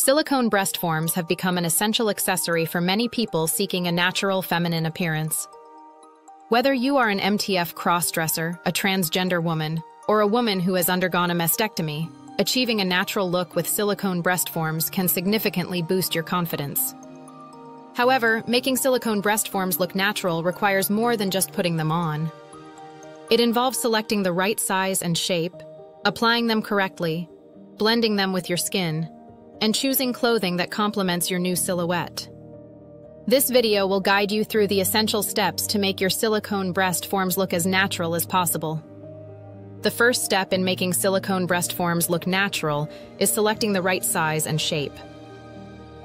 Silicone breast forms have become an essential accessory for many people seeking a natural feminine appearance. Whether you are an MTF crossdresser, a transgender woman, or a woman who has undergone a mastectomy, achieving a natural look with silicone breast forms can significantly boost your confidence. However, making silicone breast forms look natural requires more than just putting them on. It involves selecting the right size and shape, applying them correctly, blending them with your skin, and choosing clothing that complements your new silhouette. This video will guide you through the essential steps to make your silicone breast forms look as natural as possible. The first step in making silicone breast forms look natural is selecting the right size and shape.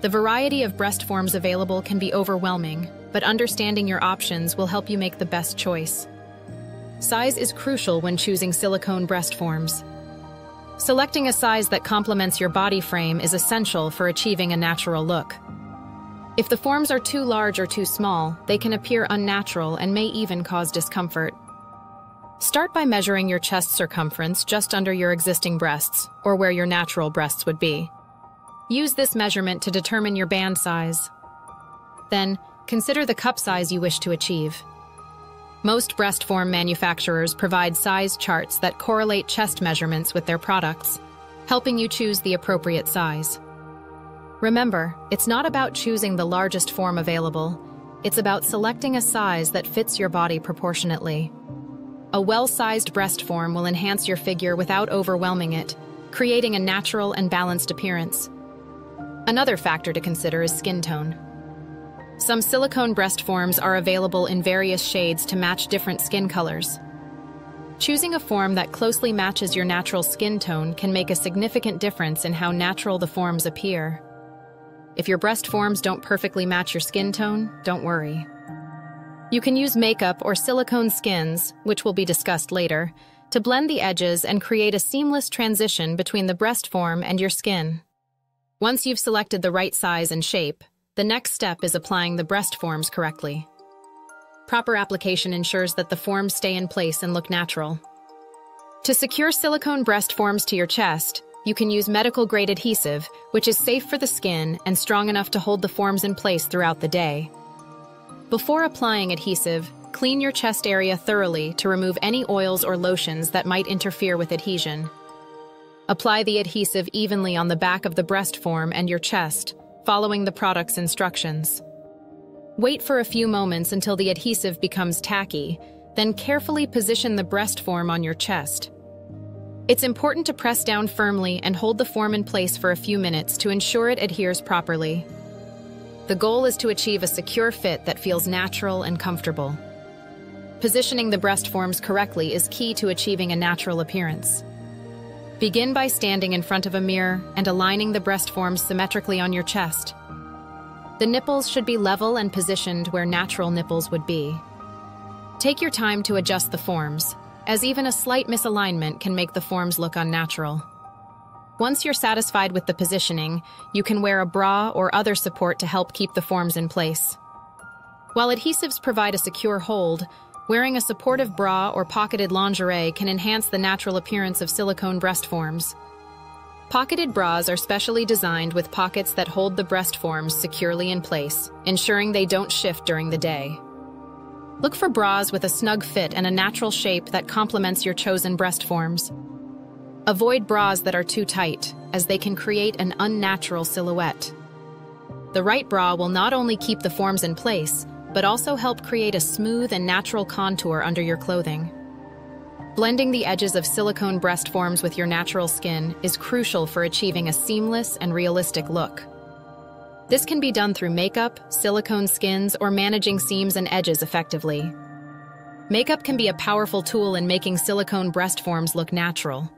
The variety of breast forms available can be overwhelming, but understanding your options will help you make the best choice. Size is crucial when choosing silicone breast forms. Selecting a size that complements your body frame is essential for achieving a natural look. If the forms are too large or too small, they can appear unnatural and may even cause discomfort. Start by measuring your chest circumference just under your existing breasts, or where your natural breasts would be. Use this measurement to determine your band size. Then, consider the cup size you wish to achieve. Most breast form manufacturers provide size charts that correlate chest measurements with their products, helping you choose the appropriate size. Remember, it's not about choosing the largest form available. It's about selecting a size that fits your body proportionately. A well-sized breast form will enhance your figure without overwhelming it, creating a natural and balanced appearance. Another factor to consider is skin tone. Some silicone breast forms are available in various shades to match different skin colors. Choosing a form that closely matches your natural skin tone can make a significant difference in how natural the forms appear. If your breast forms don't perfectly match your skin tone, don't worry. You can use makeup or silicone skins, which will be discussed later, to blend the edges and create a seamless transition between the breast form and your skin. Once you've selected the right size and shape, the next step is applying the breast forms correctly. Proper application ensures that the forms stay in place and look natural. To secure silicone breast forms to your chest, you can use medical-grade adhesive, which is safe for the skin and strong enough to hold the forms in place throughout the day. Before applying adhesive, clean your chest area thoroughly to remove any oils or lotions that might interfere with adhesion. Apply the adhesive evenly on the back of the breast form and your chest, following the product's instructions. Wait for a few moments until the adhesive becomes tacky, then carefully position the breast form on your chest. It's important to press down firmly and hold the form in place for a few minutes to ensure it adheres properly. The goal is to achieve a secure fit that feels natural and comfortable. Positioning the breast forms correctly is key to achieving a natural appearance. Begin by standing in front of a mirror and aligning the breast forms symmetrically on your chest. The nipples should be level and positioned where natural nipples would be. Take your time to adjust the forms, as even a slight misalignment can make the forms look unnatural. Once you're satisfied with the positioning, you can wear a bra or other support to help keep the forms in place. While adhesives provide a secure hold, wearing a supportive bra or pocketed lingerie can enhance the natural appearance of silicone breast forms. Pocketed bras are specially designed with pockets that hold the breast forms securely in place, ensuring they don't shift during the day. Look for bras with a snug fit and a natural shape that complements your chosen breast forms. Avoid bras that are too tight, as they can create an unnatural silhouette. The right bra will not only keep the forms in place, but also help create a smooth and natural contour under your clothing. Blending the edges of silicone breast forms with your natural skin is crucial for achieving a seamless and realistic look. This can be done through makeup, silicone skins, or managing seams and edges effectively. Makeup can be a powerful tool in making silicone breast forms look natural.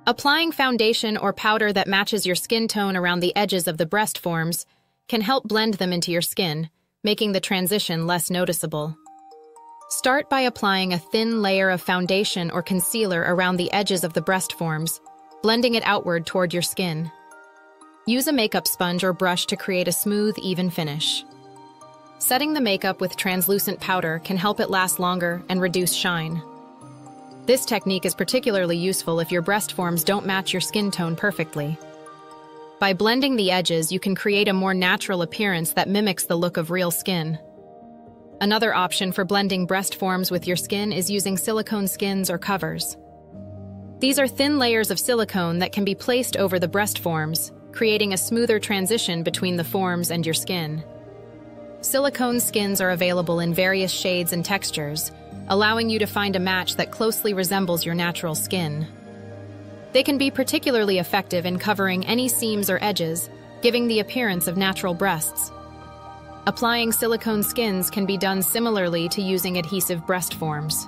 Applying foundation or powder that matches your skin tone around the edges of the breast forms can help blend them into your skin, making the transition less noticeable. Start by applying a thin layer of foundation or concealer around the edges of the breast forms, blending it outward toward your skin. Use a makeup sponge or brush to create a smooth, even finish. Setting the makeup with translucent powder can help it last longer and reduce shine. This technique is particularly useful if your breast forms don't match your skin tone perfectly. By blending the edges, you can create a more natural appearance that mimics the look of real skin. Another option for blending breast forms with your skin is using silicone skins or covers. These are thin layers of silicone that can be placed over the breast forms, creating a smoother transition between the forms and your skin. Silicone skins are available in various shades and textures, allowing you to find a match that closely resembles your natural skin. They can be particularly effective in covering any seams or edges, giving the appearance of natural breasts. Applying silicone skins can be done similarly to using adhesive breast forms.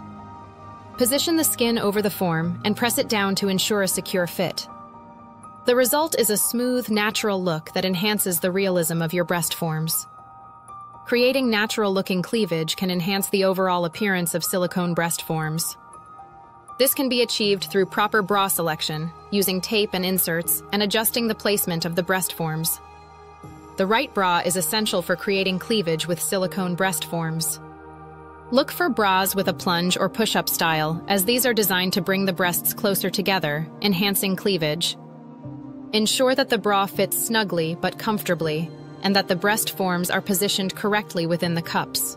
Position the skin over the form and press it down to ensure a secure fit. The result is a smooth, natural look that enhances the realism of your breast forms. Creating natural-looking cleavage can enhance the overall appearance of silicone breast forms. This can be achieved through proper bra selection, using tape and inserts, and adjusting the placement of the breast forms. The right bra is essential for creating cleavage with silicone breast forms. Look for bras with a plunge or push-up style, as these are designed to bring the breasts closer together, enhancing cleavage. Ensure that the bra fits snugly but comfortably, and that the breast forms are positioned correctly within the cups.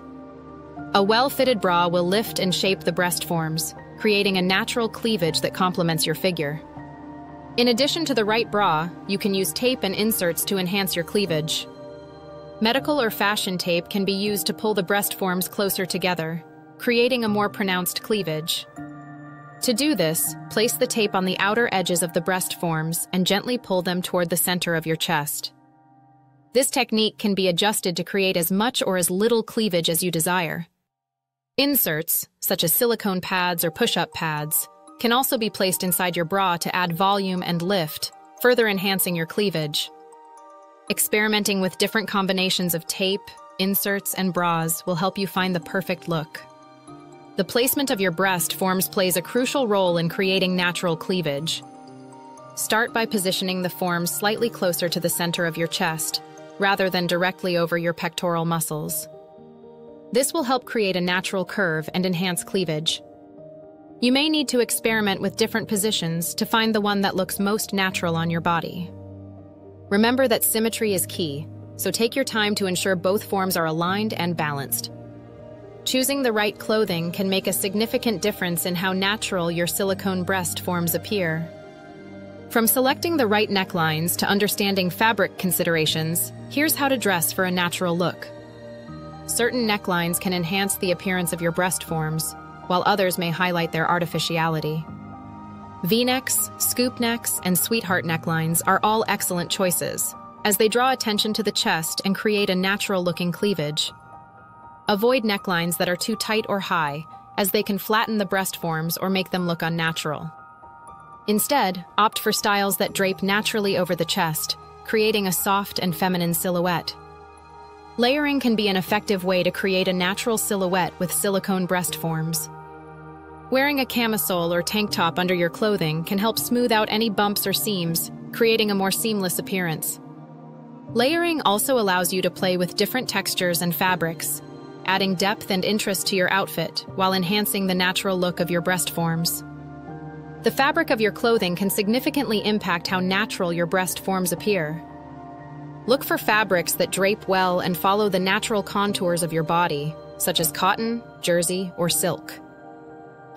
A well-fitted bra will lift and shape the breast forms, creating a natural cleavage that complements your figure. In addition to the right bra, you can use tape and inserts to enhance your cleavage. Medical or fashion tape can be used to pull the breast forms closer together, creating a more pronounced cleavage. To do this, place the tape on the outer edges of the breast forms and gently pull them toward the center of your chest. This technique can be adjusted to create as much or as little cleavage as you desire. Inserts, such as silicone pads or push-up pads, can also be placed inside your bra to add volume and lift, further enhancing your cleavage. Experimenting with different combinations of tape, inserts, and bras will help you find the perfect look. The placement of your breast forms plays a crucial role in creating natural cleavage. Start by positioning the forms slightly closer to the center of your chest, rather than directly over your pectoral muscles. This will help create a natural curve and enhance cleavage. You may need to experiment with different positions to find the one that looks most natural on your body. Remember that symmetry is key, so take your time to ensure both forms are aligned and balanced. Choosing the right clothing can make a significant difference in how natural your silicone breast forms appear. From selecting the right necklines to understanding fabric considerations, here's how to dress for a natural look. Certain necklines can enhance the appearance of your breast forms, while others may highlight their artificiality. V-necks, scoop necks, and sweetheart necklines are all excellent choices, as they draw attention to the chest and create a natural-looking cleavage. Avoid necklines that are too tight or high, as they can flatten the breast forms or make them look unnatural. Instead, opt for styles that drape naturally over the chest, creating a soft and feminine silhouette. Layering can be an effective way to create a natural silhouette with silicone breast forms. Wearing a camisole or tank top under your clothing can help smooth out any bumps or seams, creating a more seamless appearance. Layering also allows you to play with different textures and fabrics, adding depth and interest to your outfit while enhancing the natural look of your breast forms. The fabric of your clothing can significantly impact how natural your breast forms appear. Look for fabrics that drape well and follow the natural contours of your body, such as cotton, jersey, or silk.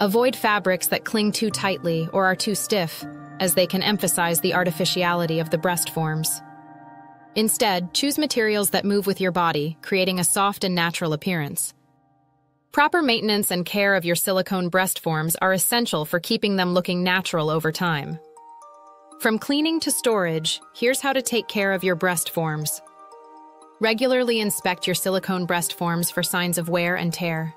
Avoid fabrics that cling too tightly or are too stiff, as they can emphasize the artificiality of the breast forms. Instead, choose materials that move with your body, creating a soft and natural appearance. Proper maintenance and care of your silicone breast forms are essential for keeping them looking natural over time. From cleaning to storage, here's how to take care of your breast forms. Regularly inspect your silicone breast forms for signs of wear and tear.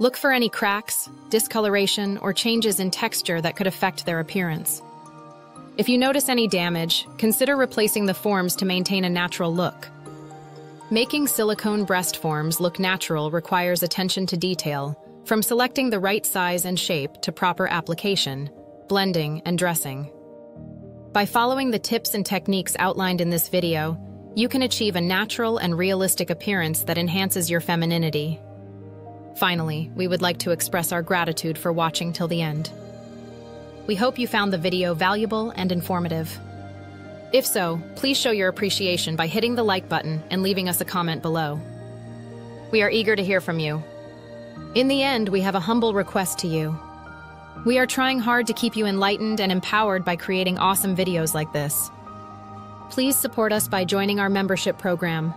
Look for any cracks, discoloration, or changes in texture that could affect their appearance. If you notice any damage, consider replacing the forms to maintain a natural look. Making silicone breast forms look natural requires attention to detail, from selecting the right size and shape to proper application, blending, and dressing. By following the tips and techniques outlined in this video, you can achieve a natural and realistic appearance that enhances your femininity. Finally, we would like to express our gratitude for watching till the end. We hope you found the video valuable and informative. If so, please show your appreciation by hitting the like button and leaving us a comment below. We are eager to hear from you. In the end, we have a humble request to you. We are trying hard to keep you enlightened and empowered by creating awesome videos like this. Please support us by joining our membership program.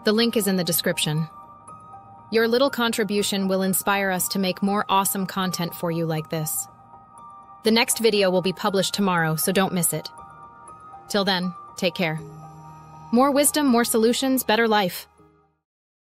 The link is in the description. Your little contribution will inspire us to make more awesome content for you like this. The next video will be published tomorrow, so don't miss it. Till then, take care. More wisdom, more solutions, better life.